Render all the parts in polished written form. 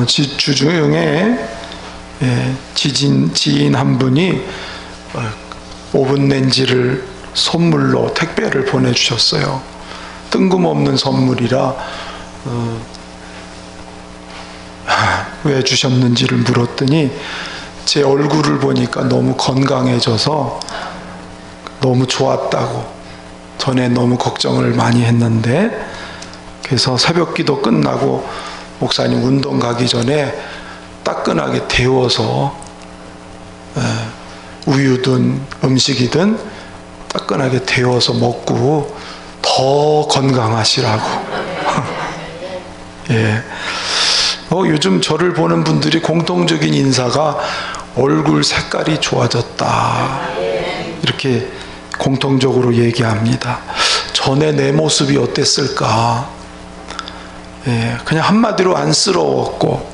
주중에 지인 한 분이 오븐 렌지를 선물로 택배를 보내주셨어요. 뜬금없는 선물이라 왜 주셨는지를 물었더니 제 얼굴을 보니까 너무 건강해져서 너무 좋았다고, 전에 너무 걱정을 많이 했는데, 그래서 새벽기도 끝나고 목사님 운동 가기 전에 따끈하게 데워서 우유든 음식이든 따끈하게 데워서 먹고 더 건강하시라고. 예. 요즘 저를 보는 분들이 공통적인 인사가 얼굴 색깔이 좋아졌다, 이렇게 공통적으로 얘기합니다. 전에 내 모습이 어땠을까? 그냥 한마디로 안쓰러웠고,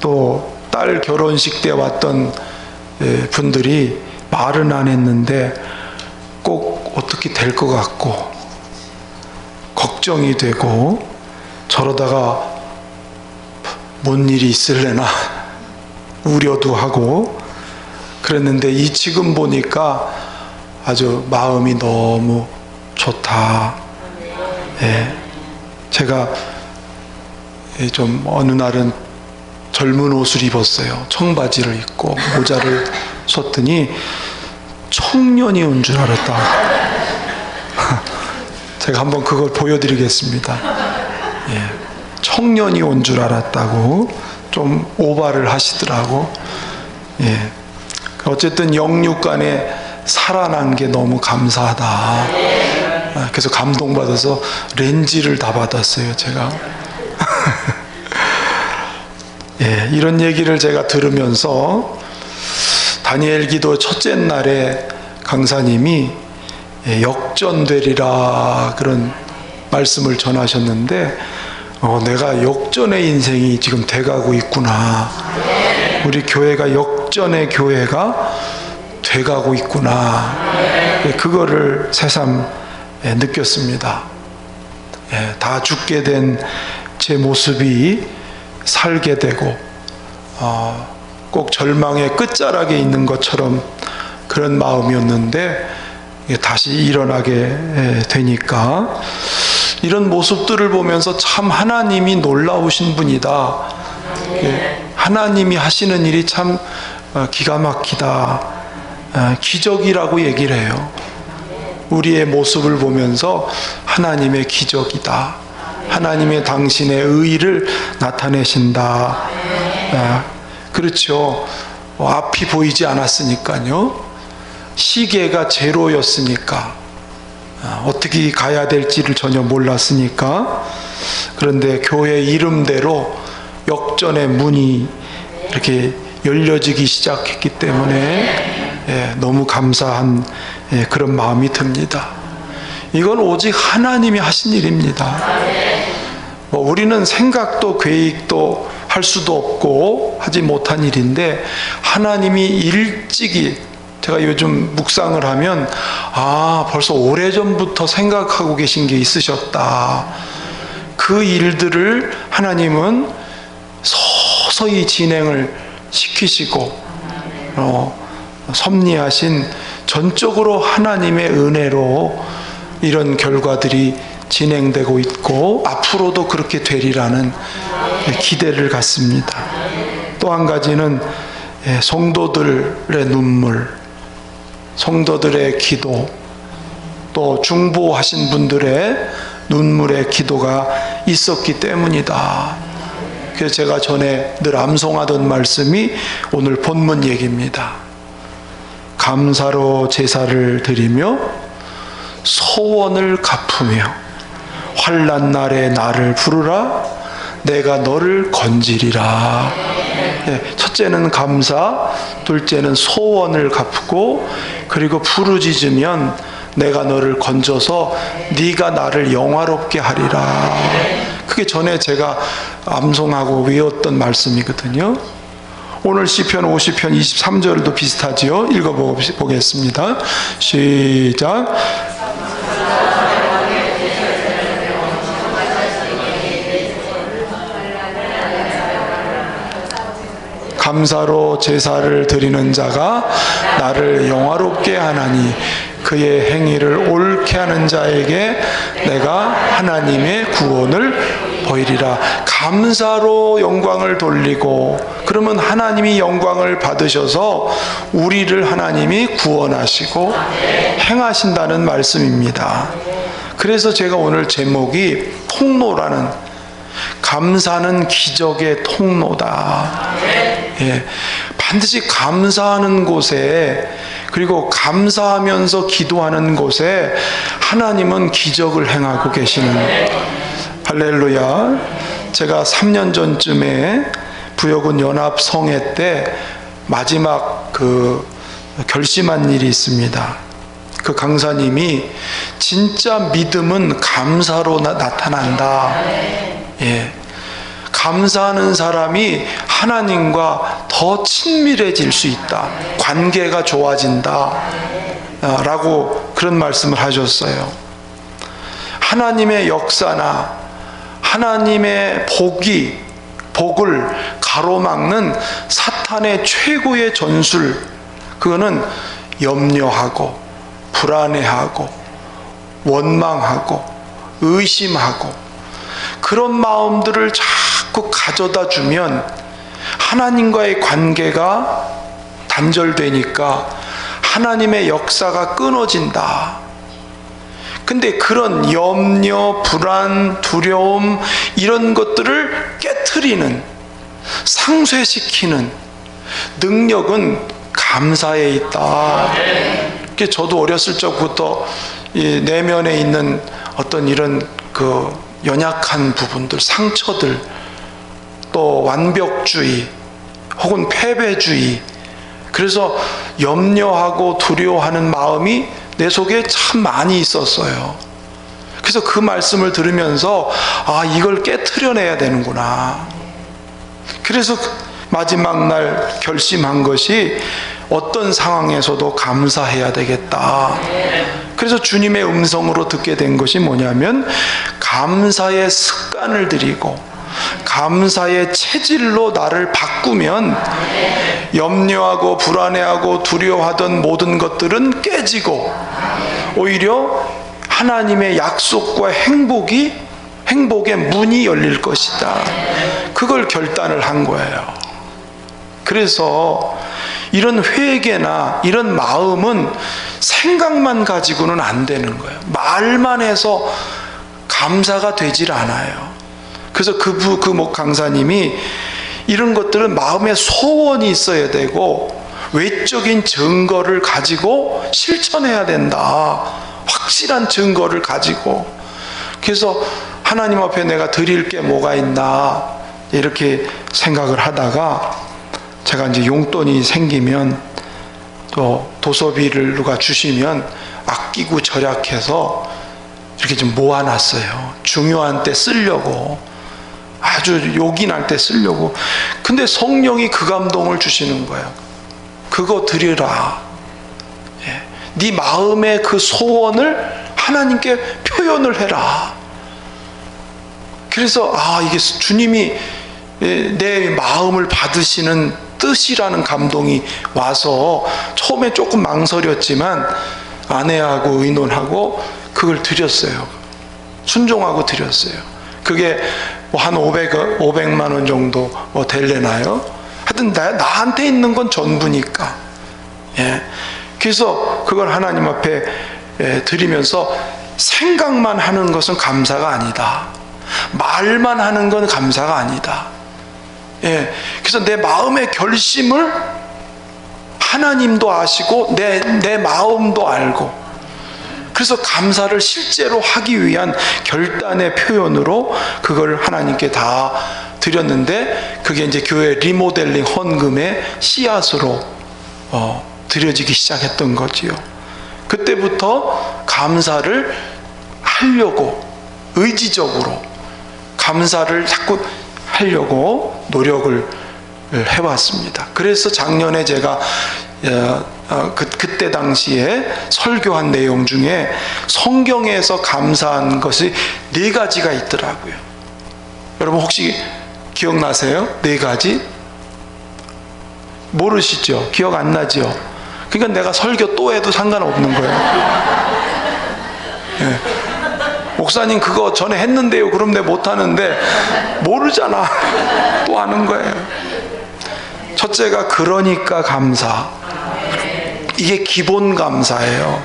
또 딸 결혼식 때 왔던 분들이 말은 안 했는데 꼭 어떻게 될 것 같고 걱정이 되고, 저러다가 뭔 일이 있을래나 우려도 하고 그랬는데, 이 지금 보니까 아주 마음이 너무 좋다. 제가 좀 어느 날은 젊은 옷을 입었어요. 청바지를 입고 모자를 썼더니 청년이 온 줄 알았다. 제가 한번 그걸 보여드리겠습니다. 청년이 온 줄 알았다고 좀 오바를 하시더라고. 어쨌든 영육간에 살아난 게 너무 감사하다. 그래서 감동받아서 렌지를 다 받았어요, 제가. 이런 얘기를 제가 들으면서 다니엘 기도 첫째 날에 강사님이 역전되리라 그런 말씀을 전하셨는데, 내가 역전의 인생이 지금 돼가고 있구나. 우리 교회가 역전의 교회가 돼가고 있구나. 그거를 새삼 느꼈습니다. 다 죽게 된 제 모습이 살게 되고, 꼭 절망의 끝자락에 있는 것처럼 그런 마음이었는데 다시 일어나게 되니까, 이런 모습들을 보면서 참 하나님이 놀라우신 분이다. 하나님이 하시는 일이 참 기가 막히다. 기적이라고 얘기를 해요. 우리의 모습을 보면서 하나님의 기적이다. 하나님의 당신의 의의를 나타내신다. 그렇죠. 앞이 보이지 않았으니까요. 시계가 제로였으니까, 어떻게 가야 될지를 전혀 몰랐으니까. 그런데 교회 이름대로 역전의 문이 이렇게 열려지기 시작했기 때문에 너무 감사한 그런 마음이 듭니다. 이건 오직 하나님이 하신 일입니다. 우리는 생각도 계획도 할 수도 없고 하지 못한 일인데, 하나님이 일찍이, 제가 요즘 묵상을 하면 벌써 오래전부터 생각하고 계신 게 있으셨다. 그 일들을 하나님은 서서히 진행을 시키시고, 섭리하신 전적으로 하나님의 은혜로 이런 결과들이 진행되고 있고 앞으로도 그렇게 되리라는 기대를 갖습니다. 또 한 가지는 성도들의 눈물, 성도들의 기도, 또 중보하신 분들의 눈물의 기도가 있었기 때문이다. 그래서 제가 전에 늘 암송하던 말씀이 오늘 본문 얘기입니다. 감사로 제사를 드리며 소원을 갚으며 환난 날에 나를 부르라. 내가 너를 건지리라. 첫째는 감사, 둘째는 소원을 갚고, 그리고 부르짖으면 내가 너를 건져서 네가 나를 영화롭게 하리라. 그게 전에 제가 암송하고 외웠던 말씀이거든요. 오늘 시편 50편 23절도 비슷하지요. 읽어보겠습니다. 시작. 감사로 제사를 드리는 자가 나를 영화롭게 하나니 그의 행위를 옳게 하는 자에게 내가 하나님의 구원을 보이리라. 감사로 영광을 돌리고, 그러면 하나님이 영광을 받으셔서 우리를 하나님이 구원하시고 행하신다는 말씀입니다. 그래서 제가 오늘 제목이 통로라는, 감사는 기적의 통로다. 예, 반드시 감사하는 곳에, 그리고 감사하면서 기도하는 곳에 하나님은 기적을 행하고 계시는, 할렐루야. 제가 3년 전쯤에 부여군 연합성회 때 마지막 결심한 일이 있습니다. 그 강사님이 진짜 믿음은 감사로 나타난다. 예. 감사하는 사람이 하나님과 더 친밀해질 수 있다. 관계가 좋아진다. 라고 그런 말씀을 하셨어요. 하나님의 역사나 하나님의 복을 가로막는 사탄의 최고의 전술, 그거는 염려하고 불안해하고 원망하고 의심하고 그런 마음들을 자꾸 가져다 주면 하나님과의 관계가 단절되니까 하나님의 역사가 끊어진다. 근데 그런 염려, 불안, 두려움 이런 것들을 깨트리는, 상쇄시키는 능력은 감사에 있다. 저도 어렸을 적부터 이 내면에 있는 어떤 이런 연약한 부분들, 상처들, 또 완벽주의 혹은 패배주의, 그래서 염려하고 두려워하는 마음이 내 속에 참 많이 있었어요. 그래서 그 말씀을 들으면서 이걸 깨트려내야 되는구나. 그래서 마지막 날 결심한 것이 어떤 상황에서도 감사해야 되겠다. 그래서 주님의 음성으로 듣게 된 것이 뭐냐면, 감사의 습관을 들이고 감사의 체질로 나를 바꾸면 염려하고 불안해하고 두려워하던 모든 것들은 깨지고 오히려 하나님의 약속과 행복의 문이 열릴 것이다. 그걸 결단을 한 거예요. 그래서 이런 회개나 이런 마음은 생각만 가지고는 안 되는 거예요. 말만 해서 감사가 되질 않아요. 그래서 그 강사님이 이런 것들은 마음에 소원이 있어야 되고 외적인 증거를 가지고 실천해야 된다. 확실한 증거를 가지고. 그래서 하나님 앞에 내가 드릴 게 뭐가 있나 이렇게 생각을 하다가, 제가 이제 용돈이 생기면 또 도서비를 누가 주시면 아끼고 절약해서 이렇게 좀 모아놨어요. 중요한 때 쓰려고, 아주 요긴할 때 쓰려고. 근데 성령이 그 감동을 주시는 거예요. 그거 드리라. 예. 네 마음의 그 소원을 하나님께 표현을 해라. 그래서 이게 주님이 내 마음을 받으시는 뜻이라는 감동이 와서 처음에 조금 망설였지만 아내하고 의논하고 그걸 드렸어요. 순종하고 드렸어요. 그게 한 500만 원 정도 될래나요? 하여튼 나한테 있는 건 전부니까. 예. 그래서 그걸 하나님 앞에 드리면서, 생각만 하는 것은 감사가 아니다. 말만 하는 건 감사가 아니다. 예. 그래서 내 마음의 결심을 하나님도 아시고 내 마음도 알고, 그래서 감사를 실제로 하기 위한 결단의 표현으로 그걸 하나님께 다 드렸는데, 그게 이제 교회 리모델링 헌금의 씨앗으로 드려지기 시작했던 거지요. 그때부터 감사를 하려고 의지적으로 감사를 자꾸 하려고 노력을 해왔습니다. 그래서 작년에 제가 그때 당시에 설교한 내용 중에 성경에서 감사한 것이 4가지가 있더라고요. 여러분 혹시 기억나세요? 4가지? 모르시죠? 기억 안 나죠? 그러니까 내가 설교 또 해도 상관없는 거예요. 예. 목사님 그거 전에 했는데요. 그럼 내가 못하는데 모르잖아. 또 하는 거예요. 첫째가 그러니까 감사. 이게 기본 감사예요.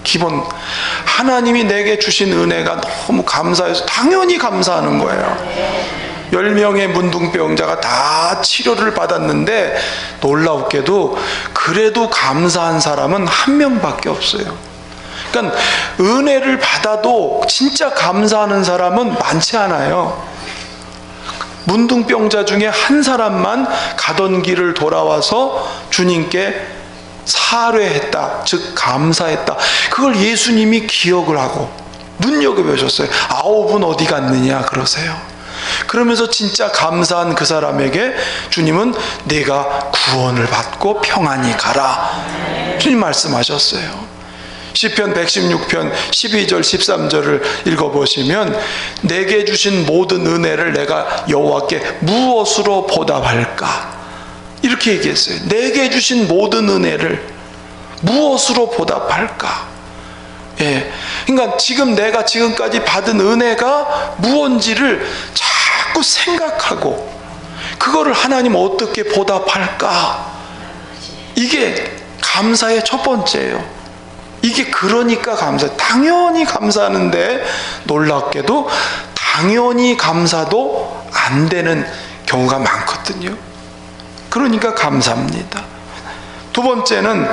기본. 하나님이 내게 주신 은혜가 너무 감사해서 당연히 감사하는 거예요. 10명의 문둥병자가 다 치료를 받았는데 놀랍게도 그래도 감사한 사람은 한 명밖에 없어요. 그러니까 은혜를 받아도 진짜 감사하는 사람은 많지 않아요. 문둥병자 중에 한 사람만 가던 길을 돌아와서 주님께 사례했다, 즉 감사했다. 그걸 예수님이 기억을 하고 눈여겨보셨어요. 9은 어디 갔느냐 그러세요. 그러면서 진짜 감사한 그 사람에게 주님은 네가 구원을 받고 평안히 가라, 주님 말씀하셨어요. 시편 116편 12절 13절을 읽어보시면 내게 주신 모든 은혜를 내가 여호와께 무엇으로 보답할까, 이렇게 얘기했어요. 내게 주신 모든 은혜를 무엇으로 보답할까. 예, 그러니까 지금 내가 지금까지 받은 은혜가 무언지를 자꾸 생각하고 그거를 하나님 어떻게 보답할까, 이게 감사의 첫 번째예요. 이게 그러니까 감사. 당연히 감사하는데 놀랍게도 당연히 감사도 안 되는 경우가 많거든요. 그러니까 감사합니다. 두 번째는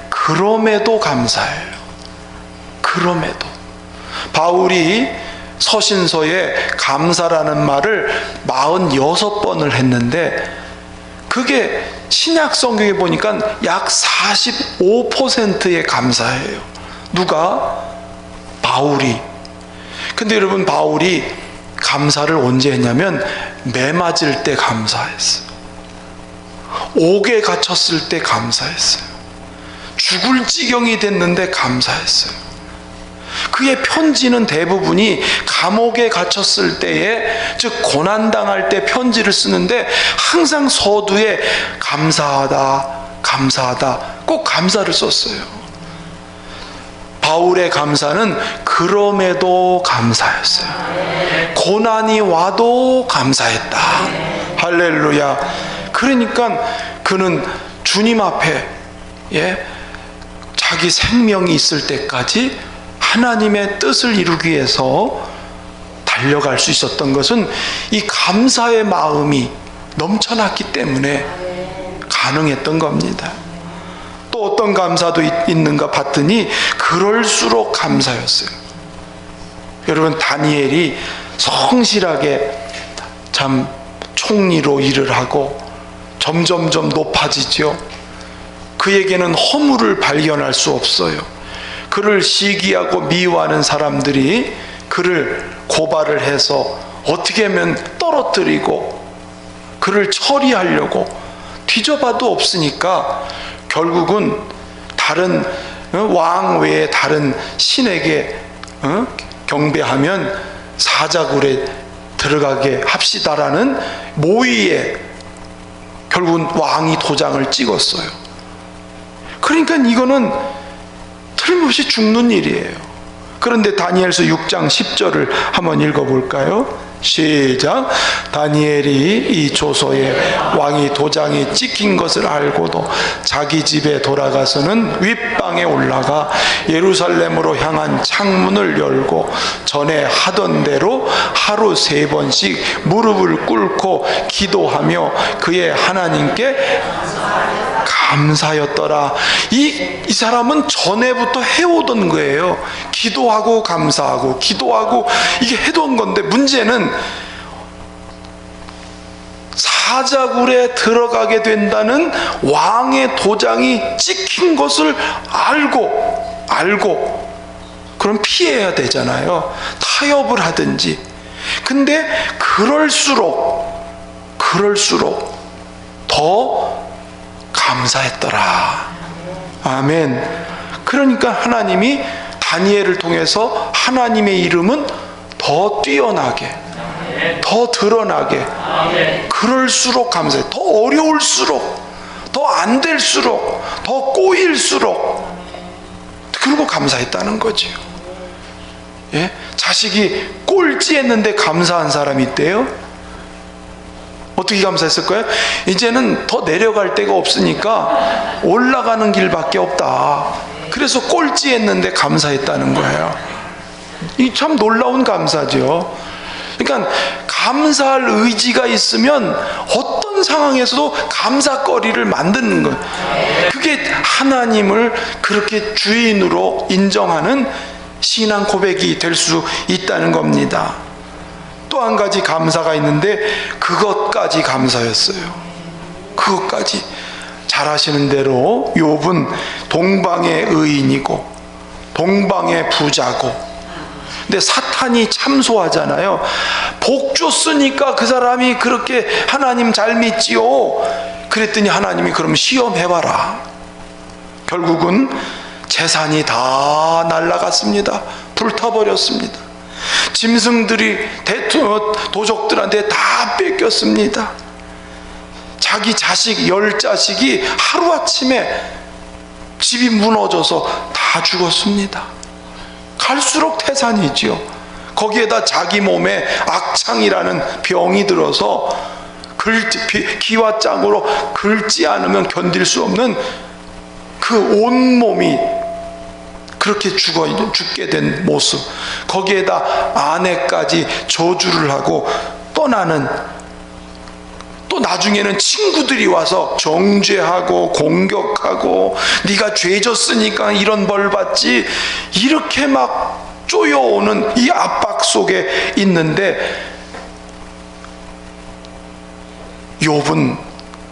그럼에도 감사해요. 그럼에도. 바울이 서신서에 감사라는 말을 46번을 했는데 그게 신약 성경에 보니까 약 45%의 감사예요. 누가? 바울이. 근데 여러분, 바울이 감사를 언제 했냐면 매 맞을 때 감사했어요. 옥에 갇혔을 때 감사했어요. 죽을 지경이 됐는데 감사했어요. 그의 편지는 대부분이 감옥에 갇혔을 때에, 즉 고난당할 때 편지를 쓰는데 항상 서두에 감사하다, 감사하다, 꼭 감사를 썼어요. 바울의 감사는 그럼에도 감사였어요. 고난이 와도 감사했다. 할렐루야. 그러니까 그는 주님 앞에 자기 생명이 있을 때까지 하나님의 뜻을 이루기 위해서 달려갈 수 있었던 것은 이 감사의 마음이 넘쳐났기 때문에 가능했던 겁니다. 또 어떤 감사도 있는가 봤더니 그럴수록 감사였어요. 여러분, 다니엘이 성실하게 참 총리로 일을 하고 점점점 높아지죠. 그에게는 허물을 발견할 수 없어요. 그를 시기하고 미워하는 사람들이 그를 고발을 해서 어떻게 하면 떨어뜨리고 그를 처리하려고 뒤져봐도 없으니까 결국은 다른 왕 외에 다른 신에게 경배하면 사자굴에 들어가게 합시다라는 모의에 결국은 왕이 도장을 찍었어요. 그러니까 이거는 틀림없이 죽는 일이에요. 그런데 다니엘서 6장 10절을 한번 읽어볼까요? 시작. 다니엘이 이 조서에 왕이 도장이 찍힌 것을 알고도 자기 집에 돌아가서는 윗방에 올라가 예루살렘으로 향한 창문을 열고 전에 하던 대로 하루 3번씩 무릎을 꿇고 기도하며 그의 하나님께 감사였더라. 이 사람은 전에부터 해오던 거예요. 기도하고 감사하고 기도하고 이게 해온 건데, 문제는 사자굴에 들어가게 된다는 왕의 도장이 찍힌 것을 알고 그럼 피해야 되잖아요. 타협을 하든지. 근데 그럴수록 더 감사했더라. 아멘. 그러니까 하나님이 다니엘을 통해서 하나님의 이름은 더 뛰어나게, 더 드러나게, 그럴수록 감사해. 더 어려울수록, 더 안 될수록, 더 꼬일수록 그리고 감사했다는 거죠. 예? 자식이 꼴찌했는데 감사한 사람이 있대요. 어떻게 감사했을까요? 이제는 더 내려갈 데가 없으니까 올라가는 길밖에 없다. 그래서 꼴찌했는데 감사했다는 거예요. 이 참 놀라운 감사죠. 그러니까 감사할 의지가 있으면 어떤 상황에서도 감사거리를 만드는 거예요. 그게 하나님을 그렇게 주인으로 인정하는 신앙 고백이 될 수 있다는 겁니다. 또 한 가지 감사가 있는데 그것까지 감사였어요. 그것까지. 잘 아시는 대로 욥은 동방의 의인이고 동방의 부자고, 근데 사탄이 참소하잖아요. 복 줬으니까 그 사람이 그렇게 하나님 잘 믿지요. 그랬더니 하나님이 그럼 시험해봐라. 결국은 재산이 다 날아갔습니다. 불타버렸습니다. 짐승들이 도적들한테 다 뺏겼습니다. 자기 자식 10자식이 하루아침에 집이 무너져서 다 죽었습니다. 갈수록 태산이지요. 거기에다 자기 몸에 악창이라는 병이 들어서 기와 짝으로 긁지 않으면 견딜 수 없는 그 온몸이 그렇게 죽게 된 모습, 거기에다 아내까지 저주를 하고 떠나는, 또 나중에는 친구들이 와서 정죄하고 공격하고 네가 죄 졌으니까 이런 벌 받지, 이렇게 막 쪼여오는 이 압박 속에 있는데 욥은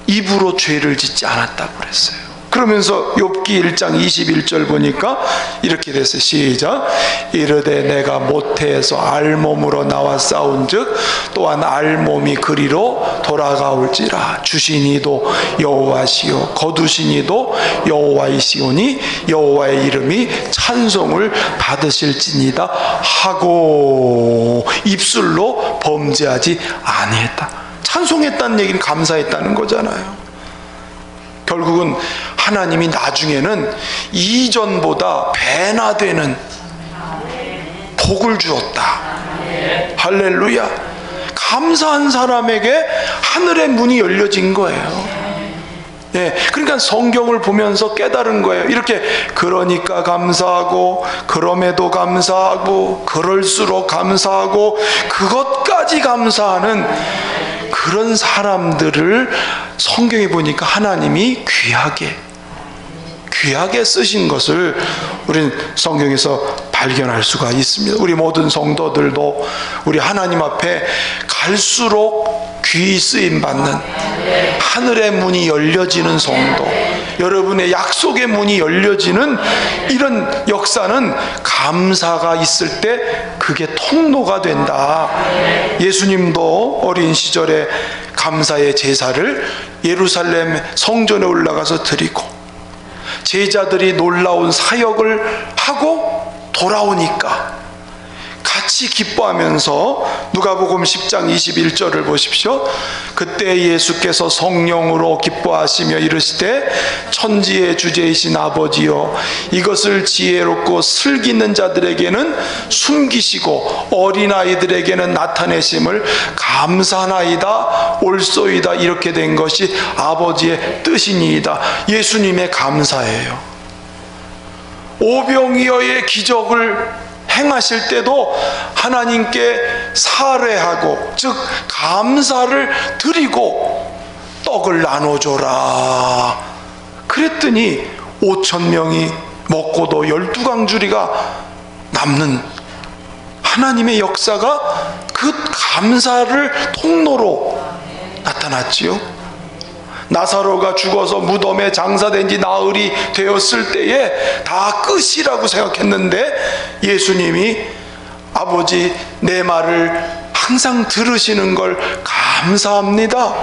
입으로 죄를 짓지 않았다고 그랬어요. 그러면서 욥기 1장 21절 보니까 이렇게 됐어요. 시작. 이르되 내가 모태에서 알몸으로 나와 싸운즉 또한 알몸이 그리로 돌아가올지라. 주신 이도 여호와시요 거두신 이도 여호와이시오니 여호와의 이름이 찬송을 받으실지니다 하고 입술로 범죄하지 아니했다. 찬송했다는 얘기는 감사했다는 거잖아요. 결국은 하나님이 나중에는 이전보다 배나 되는 복을 주었다. 할렐루야. 감사한 사람에게 하늘의 문이 열려진 거예요. 예, 그러니까 성경을 보면서 깨달은 거예요. 이렇게 그러니까 감사하고 그럼에도 감사하고 그럴수록 감사하고 그것까지 감사하는 그런 사람들을 성경에 보니까 하나님이 귀하게 쓰신 것을 우리는 성경에서 발견할 수가 있습니다. 우리 모든 성도들도 우리 하나님 앞에 갈수록 귀히 쓰임받는 하늘의 문이 열려지는 성도, 여러분의 약속의 문이 열려지는 이런 역사는 감사가 있을 때 그게 통로가 된다. 예수님도 어린 시절에 감사의 제사를 예루살렘 성전에 올라가서 드리고 제자들이 놀라운 사역을 하고 돌아오니까 같이 기뻐하면서 누가복음 10장 21절을 보십시오. 그때 예수께서 성령으로 기뻐하시며 이르시되 천지의 주제이신 아버지여 이것을 지혜롭고 슬기는 자들에게는 숨기시고 어린아이들에게는 나타내심을 감사나이다 옳소이다. 이렇게 된 것이 아버지의 뜻이니이다. 예수님의 감사예요. 오병이어의 기적을 행하실 때도 하나님께 사례하고 즉 감사를 드리고 떡을 나눠줘라 그랬더니 5,000명이 먹고도 12강주리가 남는 하나님의 역사가 그 감사를 통로로 나타났지요. 나사로가 죽어서 무덤에 장사된 지 나흘이 되었을 때에 다 끝이라고 생각했는데 예수님이 아버지 내 말을 항상 들으시는 걸 감사합니다.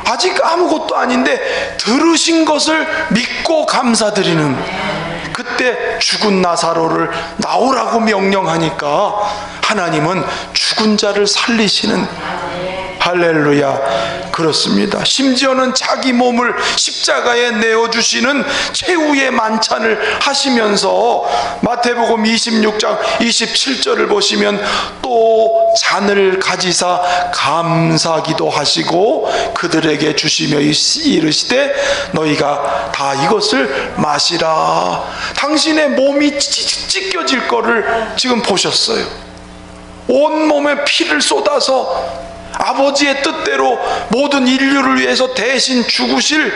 아직 아무것도 아닌데 들으신 것을 믿고 감사드리는, 그때 죽은 나사로를 나오라고 명령하니까 하나님은 죽은 자를 살리시는, 할렐루야. 그렇습니다. 심지어는 자기 몸을 십자가에 내어주시는 최후의 만찬을 하시면서 마태복음 26장 27절을 보시면 또 잔을 가지사 감사기도 하시고 그들에게 주시며 이르시되 너희가 다 이것을 마시라. 당신의 몸이 찢겨질 거를 지금 보셨어요. 온몸에 피를 쏟아서 아버지의 뜻대로 모든 인류를 위해서 대신 죽으실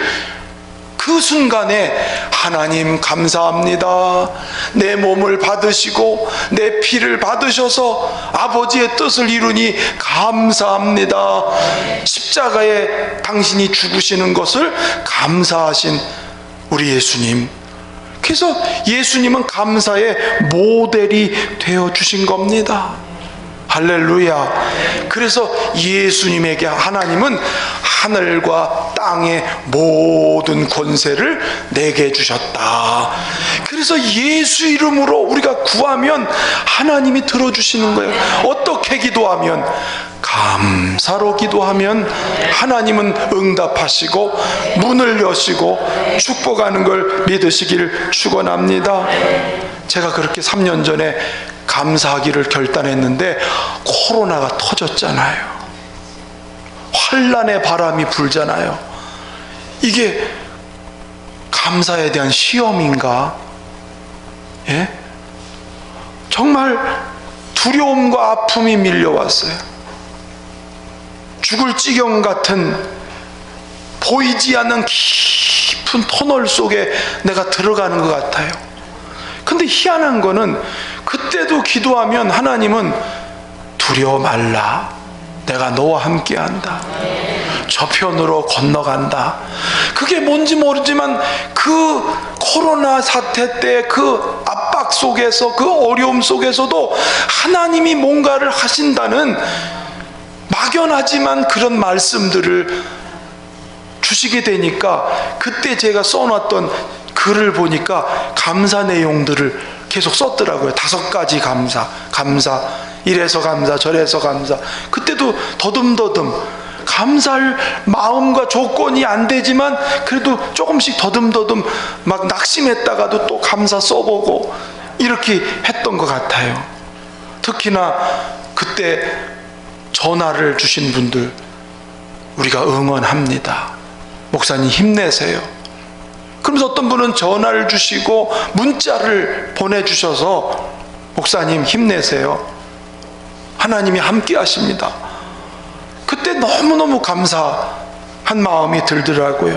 그 순간에 하나님 감사합니다. 내 몸을 받으시고 내 피를 받으셔서 아버지의 뜻을 이루니 감사합니다. 십자가에 당신이 죽으시는 것을 감사하신 우리 예수님. 그래서 예수님은 감사의 모델이 되어주신 겁니다. 할렐루야. 그래서 예수님에게 하나님은 하늘과 땅의 모든 권세를 내게 주셨다. 그래서 예수 이름으로 우리가 구하면 하나님이 들어주시는 거예요. 어떻게 기도하면? 감사로 기도하면 하나님은 응답하시고 문을 여시고 축복하는 걸 믿으시길 축원합니다. 제가 그렇게 3년 전에 감사하기를 결단했는데 코로나가 터졌잖아요. 환란의 바람이 불잖아요. 이게 감사에 대한 시험인가? 예? 정말 두려움과 아픔이 밀려왔어요. 죽을 지경 같은 보이지 않는 깊은 터널 속에 내가 들어가는 것 같아요. 근데 희한한 거는 그때도 기도하면 하나님은 두려워 말라. 내가 너와 함께 한다. 저편으로 건너간다. 그게 뭔지 모르지만 그 코로나 사태 때 그 압박 속에서 그 어려움 속에서도 하나님이 뭔가를 하신다는 막연하지만 그런 말씀들을 주시게 되니까 그때 제가 써놨던 글을 보니까 감사 내용들을 계속 썼더라고요. 5가지 감사, 이래서 감사, 저래서 감사. 그때도 더듬더듬 감사할 마음과 조건이 안 되지만 그래도 조금씩 더듬더듬 막 낙심했다가도 또 감사 써보고 이렇게 했던 것 같아요. 특히나 그때 전화를 주신 분들 우리가 응원합니다. 목사님 힘내세요. 그러면서 어떤 분은 전화를 주시고 문자를 보내주셔서 목사님 힘내세요. 하나님이 함께 하십니다. 그때 너무너무 감사한 마음이 들더라고요.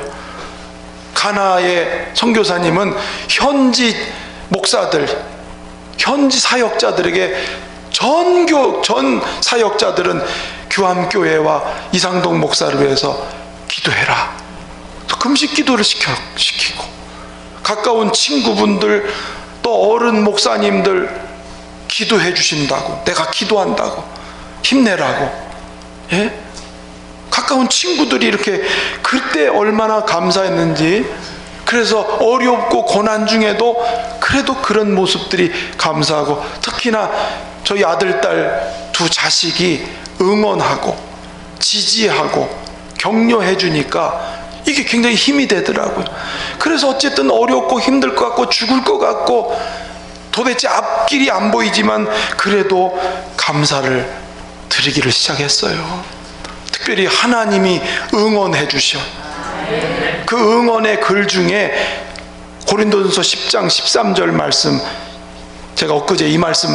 가나의 선교사님은 현지 목사들, 현지 사역자들에게 전 사역자들은 규암교회와 이상동 목사를 위해서 기도해라. 금식 기도를 시키고 가까운 친구분들 또 어른 목사님들 기도해 주신다고, 내가 기도한다고, 힘내라고. 예? 가까운 친구들이 이렇게 그때 얼마나 감사했는지. 그래서 어렵고 고난 중에도 그래도 그런 모습들이 감사하고, 특히나 저희 아들, 딸 두 자식이 응원하고 지지하고 격려해 주니까 이게 굉장히 힘이 되더라고요. 그래서 어쨌든 어렵고 힘들 것 같고 죽을 것 같고 도대체 앞길이 안 보이지만 그래도 감사를 드리기를 시작했어요. 특별히 하나님이 응원해 주셔. 그 응원의 글 중에 고린도전서 10장 13절 말씀, 제가 엊그제 이 말씀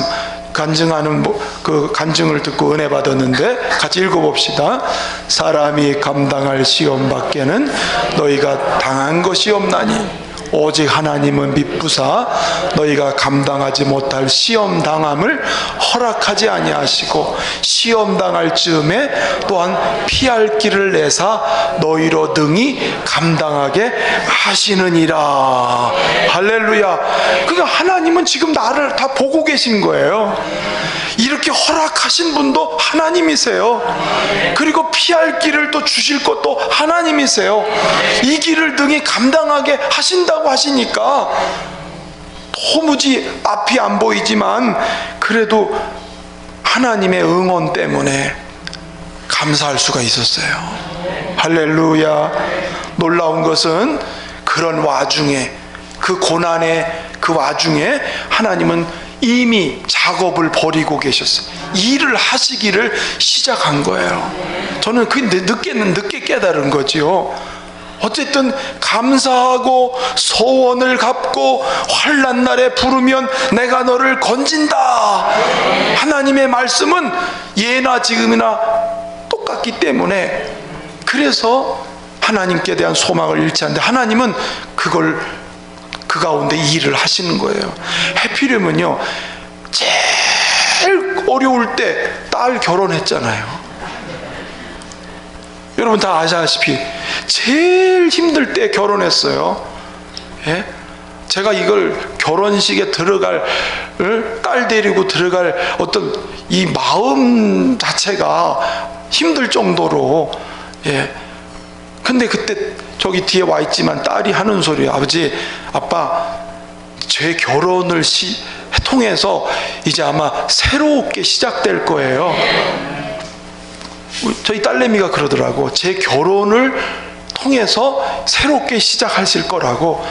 간증하는 그 간증을 듣고 은혜 받았는데 같이 읽어봅시다. 사람이 감당할 시험 밖에는 너희가 당한 것이 없나니 오직 하나님은 미쁘사 너희가 감당하지 못할 시험 당함을 허락하지 아니하시고 시험 당할 즈음에 또한 피할 길을 내사 너희로 능히 감당하게 하시느니라. 할렐루야. 그러니까 하나님은 지금 나를 다 보고 계신 거예요. 이렇게 허락하신 분도 하나님이세요. 그리고 피할 길을 또 주실 것도 하나님이세요. 이 길을 능히 감당하게 하신다고 하시니까 도무지 앞이 안 보이지만 그래도 하나님의 응원 때문에 감사할 수가 있었어요. 할렐루야. 놀라운 것은 그런 와중에, 그 고난의 그 와중에 하나님은 이미 작업을 벌이고 계셨어요. 일을 하시기를 시작한 거예요. 저는 그게 늦게 깨달은 거지요. 어쨌든 감사하고 소원을 갚고 환난 날에 부르면 내가 너를 건진다. 하나님의 말씀은 예나 지금이나 똑같기 때문에, 그래서 하나님께 대한 소망을 잃지 않는데 하나님은 그걸 그 가운데 일을 하시는 거예요. 해피름은요, 제일 어려울 때 딸 결혼했잖아요. 여러분 다 아시다시피 제일 힘들 때 결혼했어요. 예? 제가 이걸 결혼식에 들어갈, 딸 데리고 들어갈 어떤 이 마음 자체가 힘들 정도로, 예. 근데 그때 저기 뒤에 와 있지만 딸이 하는 소리예요. 아버지, 아빠, 제 결혼을 통해서 이제 아마 새롭게 시작될 거예요. 저희 딸내미가 그러더라고. 제 결혼을 통해서 새롭게 시작하실 거라고.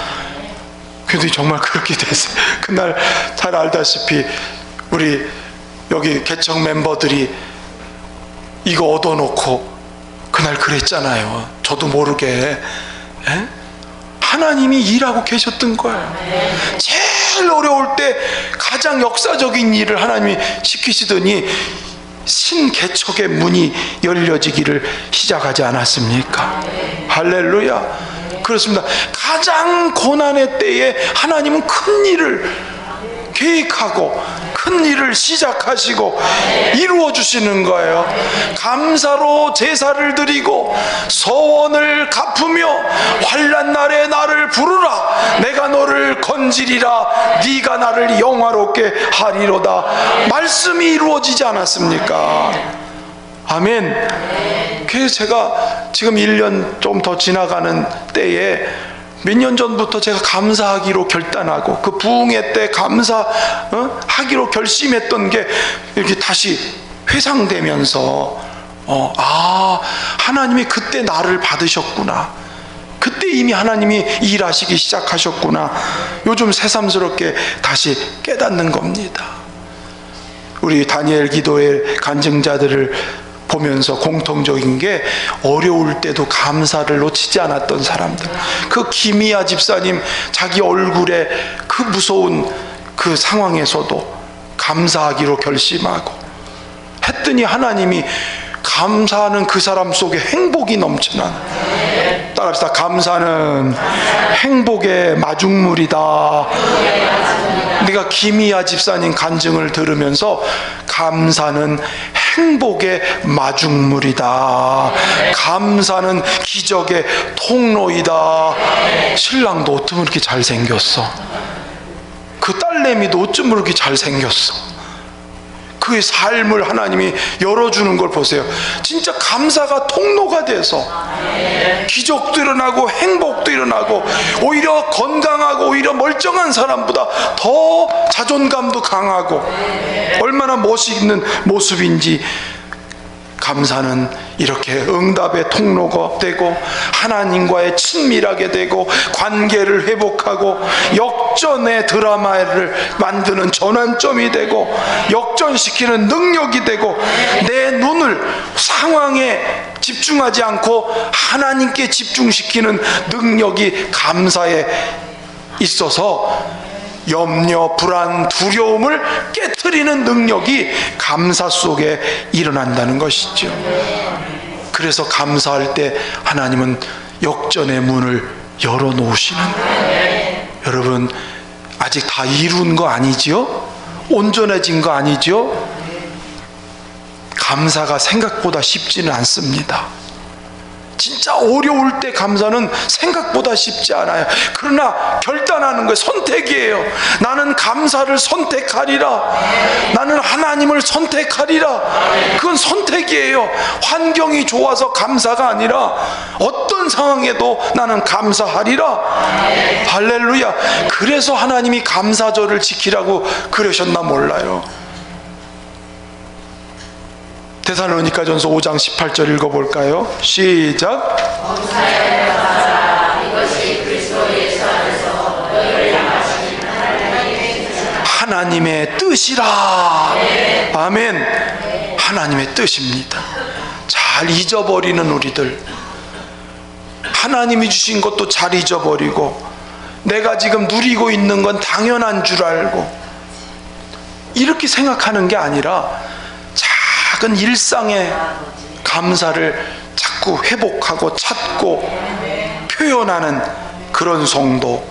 근데 정말 그렇게 됐어요. 그날 잘 알다시피 우리 여기 개척 멤버들이 이거 얻어놓고 그날 그랬잖아요. 저도 모르게. 에? 하나님이 일하고 계셨던 거예요. 제일 어려울 때 가장 역사적인 일을 하나님이 시키시더니 신개척의 문이 열려지기를 시작하지 않았습니까? 할렐루야. 그렇습니다. 가장 고난의 때에 하나님은 큰 일을 계획하고 큰 일을 시작하시고 이루어 주시는 거예요. 감사로 제사를 드리고 소원을 갚으며 환난 날에 나를 부르라. 내가 너를 건지리라. 네가 나를 영화롭게 하리로다. 말씀이 이루어지지 않았습니까? 아멘. 그래서 제가 지금 1년 좀 더 지나가는 때에 몇 년 전부터 제가 감사하기로 결단하고 그 부흥회 때 감사하기로 결심했던 게 이렇게 다시 회상되면서 하나님이 그때 나를 받으셨구나. 그때 이미 하나님이 일하시기 시작하셨구나. 요즘 새삼스럽게 다시 깨닫는 겁니다. 우리 다니엘 기도의 간증자들을 보면서 공통적인 게 어려울 때도 감사를 놓치지 않았던 사람들. 그 김희아 집사님 자기 얼굴에 그 무서운 그 상황에서도 감사하기로 결심하고 했더니 하나님이 감사하는 그 사람 속에 행복이 넘쳐나는, 따라합시다. 감사는 행복의 마중물이다. 네가 김희아 집사님 간증을 들으면서 감사는 행복의 마중물이다. 감사는 기적의 통로이다. 신랑도 어쩜 그렇게 잘생겼어? 그 딸내미도 어쩜 그렇게 잘생겼어? 그의 삶을 하나님이 열어주는 걸 보세요. 진짜 감사가 통로가 돼서 기적도 일어나고 행복도 일어나고 오히려 건강하고 오히려 멀쩡한 사람보다 더 자존감도 강하고 얼마나 멋있는 모습인지. 감사는 이렇게 응답의 통로가 되고 하나님과의 친밀하게 되고 관계를 회복하고 역전의 드라마를 만드는 전환점이 되고 역전시키는 능력이 되고 내 눈을 상황에 집중하지 않고 하나님께 집중시키는 능력이 감사에 있어서 염려, 불안, 두려움을 깨트리는 능력이 감사 속에 일어난다는 것이죠. 그래서 감사할 때 하나님은 역전의 문을 열어놓으시는 거예요. 여러분, 아직 다 이룬 거 아니지요? 온전해진 거 아니죠? 감사가 생각보다 쉽지는 않습니다. 진짜 어려울 때 감사는 생각보다 쉽지 않아요. 그러나 결단하는 거예요. 선택이에요. 나는 감사를 선택하리라. 나는 하나님을 선택하리라. 그건 선택이에요. 환경이 좋아서 감사가 아니라 어떤 상황에도 나는 감사하리라. 할렐루야. 그래서 하나님이 감사절을 지키라고 그러셨나 몰라요. 데살로니가전서 5장 18절 읽어볼까요? 시작. 하나님의 뜻이라. 아멘. 하나님의 뜻입니다. 잘 잊어버리는 우리들, 하나님이 주신 것도 잘 잊어버리고 내가 지금 누리고 있는 건 당연한 줄 알고 이렇게 생각하는 게 아니라 작은 일상의 감사를 자꾸 회복하고 찾고 표현하는 그런 성도.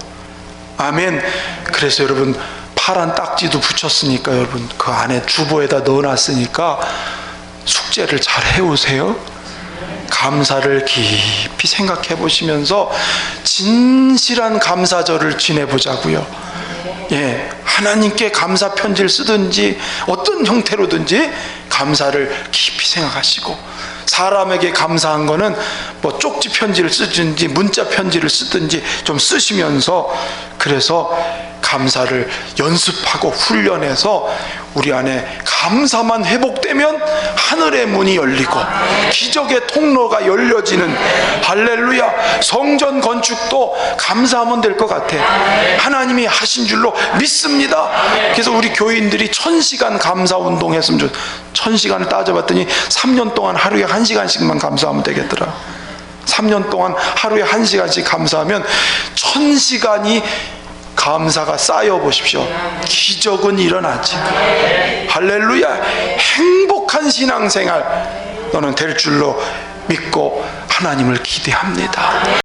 아멘. 그래서 여러분, 파란 딱지도 붙였으니까 여러분 그 안에 주보에다 넣어놨으니까 숙제를 잘 해오세요. 감사를 깊이 생각해 보시면서 진실한 감사절을 지내보자고요. 예, 하나님께 감사 편지를 쓰든지 어떤 형태로든지 감사를 깊이 생각하시고, 사람에게 감사한 거는 뭐 쪽지 편지를 쓰든지 문자 편지를 쓰든지 좀 쓰시면서, 그래서 감사를 연습하고 훈련해서 우리 안에 감사만 회복되면 하늘의 문이 열리고 기적의 통로가 열려지는, 할렐루야. 성전 건축도 감사하면 될 것 같아. 하나님이 하신 줄로 믿습니다. 그래서 우리 교인들이 1000시간 감사 운동했으면 좋. 1000시간을 따져봤더니 3년 동안 하루에 1시간씩만 감사하면 되겠더라. 3년 동안 하루에 1시간씩 감사하면 1000시간이 감사가 쌓여 보십시오. 기적은 일어나지. 할렐루야. 행복한 신앙생활 너는 될 줄로 믿고 하나님을 기대합니다.